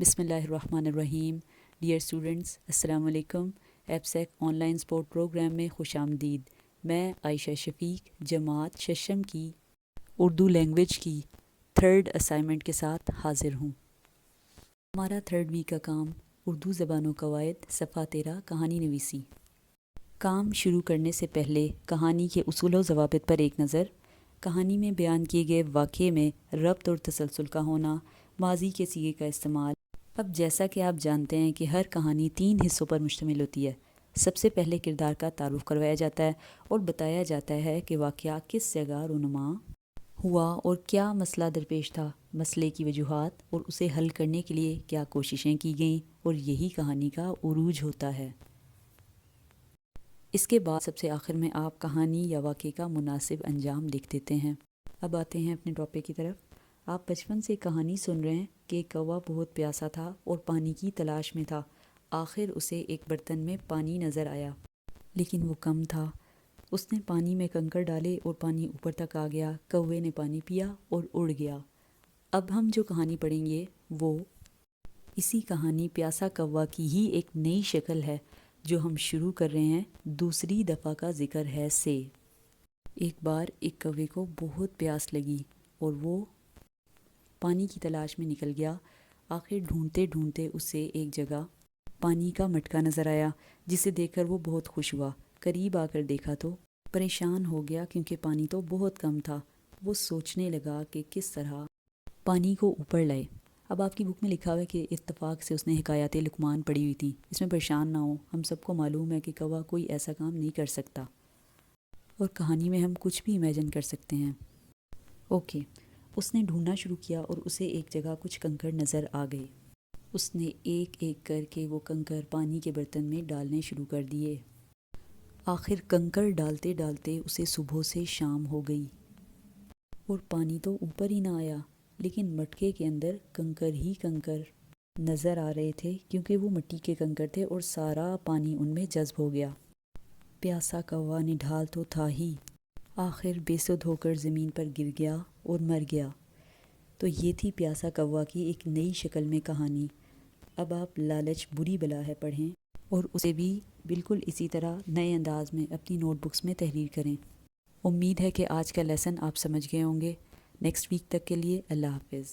بسم اللہ الرحمن الرحیم۔ ڈیئر اسٹوڈنٹس، السلام علیکم۔ ایپسیک آن لائن سپورٹ پروگرام میں خوش آمدید۔ میں عائشہ شفیق جماعت ششم کی اردو لینگویج کی 3rd اسائنمنٹ کے ساتھ حاضر ہوں۔ ہمارا 3rd ویک کا کام اردو زبان و قواعد صفحہ 13 کہانی نویسی۔ کام شروع کرنے سے پہلے کہانی کے اصول و ضوابط پر ایک نظر۔ کہانی میں بیان کیے گئے واقعے میں ربط اور تسلسل کا ہونا، ماضی کے صیغے کا استعمال۔ اب جیسا کہ آپ جانتے ہیں کہ ہر کہانی 3 حصوں پر مشتمل ہوتی ہے۔ سب سے پہلے کردار کا تعارف کروایا جاتا ہے اور بتایا جاتا ہے کہ واقعہ کس جگہ رونما ہوا اور کیا مسئلہ درپیش تھا، مسئلے کی وجوہات اور اسے حل کرنے کے لیے کیا کوششیں کی گئیں، اور یہی کہانی کا عروج ہوتا ہے۔ اس کے بعد سب سے آخر میں آپ کہانی یا واقعے کا مناسب انجام لکھ دیتے ہیں۔ اب آتے ہیں اپنے ٹاپک کی طرف۔ آپ بچپن سے کہانی سن رہے ہیں کہ ایک کوا بہت پیاسا تھا اور پانی کی تلاش میں تھا۔ آخر اسے ایک برتن میں پانی نظر آیا، لیکن وہ کم تھا۔ اس نے پانی میں کنکر ڈالے اور پانی اوپر تک آ گیا۔ کوے نے پانی پیا اور اڑ گیا۔ اب ہم جو کہانی پڑھیں گے وہ اسی کہانی پیاسا کوا کی ہی ایک نئی شکل ہے جو ہم شروع کر رہے ہیں۔ دوسری دفعہ کا ذکر ہے سے۔ ایک بار ایک کوے کو بہت پیاس لگی اور وہ پانی کی تلاش میں نکل گیا۔ آخر ڈھونڈتے ڈھونڈتے اسے ایک جگہ پانی کا مٹکا نظر آیا، جسے دیکھ کر وہ بہت خوش ہوا۔ قریب آ کر دیکھا تو پریشان ہو گیا کیونکہ پانی تو بہت کم تھا۔ وہ سوچنے لگا کہ کس طرح پانی کو اوپر لائے۔ اب آپ کی بک میں لکھا ہوا ہے کہ اتفاق سے اس نے حکایات لقمان پڑھی ہوئی تھی۔ اس میں پریشان نہ ہو، ہم سب کو معلوم ہے کہ کوا کوئی ایسا کام نہیں کر سکتا اور کہانی میں ہم کچھ بھی امیجن کر سکتے ہیں۔ اوکے، اس نے ڈھونڈنا شروع کیا اور اسے ایک جگہ کچھ کنکر نظر آ گئے۔ اس نے ایک ایک کر کے وہ کنکر پانی کے برتن میں ڈالنے شروع کر دیے۔ آخر کنکر ڈالتے ڈالتے اسے صبح سے شام ہو گئی اور پانی تو اوپر ہی نہ آیا، لیکن مٹکے کے اندر کنکر ہی کنکر نظر آ رہے تھے کیونکہ وہ مٹی کے کنکر تھے اور سارا پانی ان میں جذب ہو گیا۔ پیاسا کوا نڈھال تو تھا ہی، آخر بے سدھ ہو کر زمین پر گر گیا اور مر گیا۔ تو یہ تھی پیاسا کوا کی ایک نئی شکل میں کہانی۔ اب آپ لالچ بری بلا ہے پڑھیں اور اسے بھی بالکل اسی طرح نئے انداز میں اپنی نوٹ بکس میں تحریر کریں۔ امید ہے کہ آج کا لیسن آپ سمجھ گئے ہوں گے۔ نیکسٹ ویک تک کے لیے اللہ حافظ۔